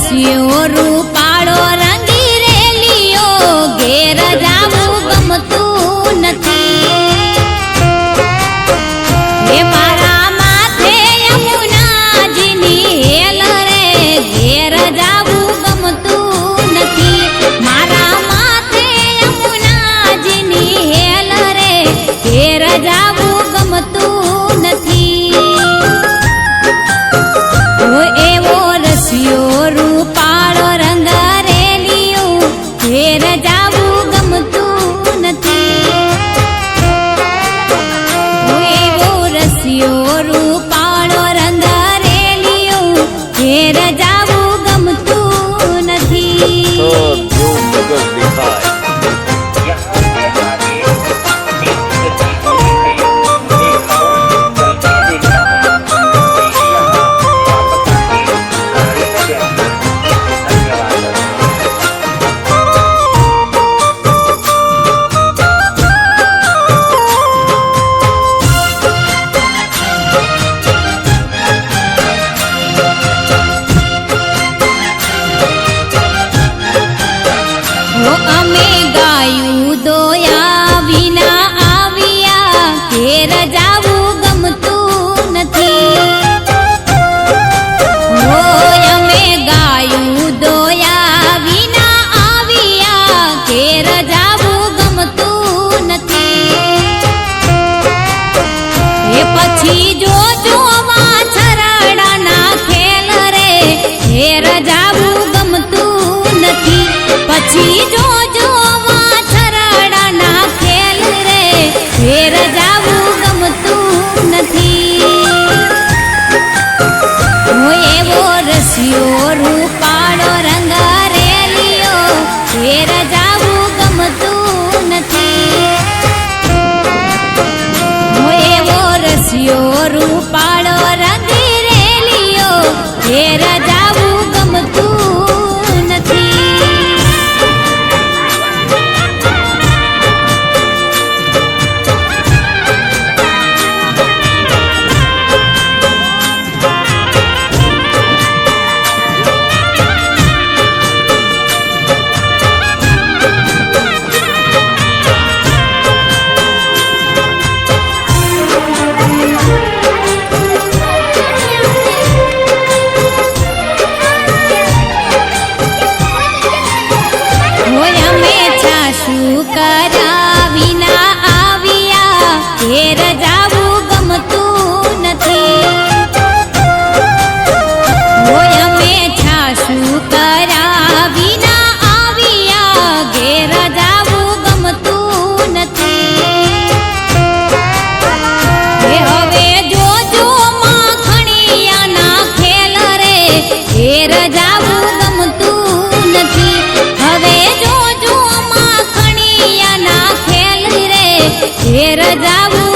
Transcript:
રસિયો રૂપાળો રંગી રેલીઓ ઘેર જાવું ગમતું નથી હે મારા માથે યમુનાજીની હેલ રે ઘેર જાવું ગમતું નથી મારા માથે યમુનાજીની હેલ રે ઘેર જાવું ગમતું નથી એવો રસિયો રૂપાળો રંગ રેલીઓ ઘેર જાવું ગમતું નથી એવો રસિયો રૂપાળો રંગ રેલીઓ ઘેર જાવું ગમતું નથી અમે ગાયું દોયા વિના આવ્યા ઘેર જાવું ગમતું નથી અમે ગાયું દોયા વિના આવ્યા ઘેર જાવું ગમતું નથી એ પછી જોજો વાછરડાના ખેલ રે ઘેર જાવું ગમતું નથી પછી જોજો વાછરડાના ખેલ રે ઘેર જાવું ગમતું નથી એવો રસિયો રૂપાળો રંગ રેલીઓ ઘેર જાવું ગમતું નથી એવો રસિયો રૂપાળો રંગ રેલીઓ ઘેર જાવું ગમતું નથી શું કરાવીના આવ્યા ઘેર જાવું ગમતું નથી અમે છાશું કરાવીના આવ્યા ઘેર જાવું ગમતું નથી હવે જોજો માખણિયાના ખેલ રે ઘેર જાવું ગમતું નથી હવે જોજો ઘેર જાવું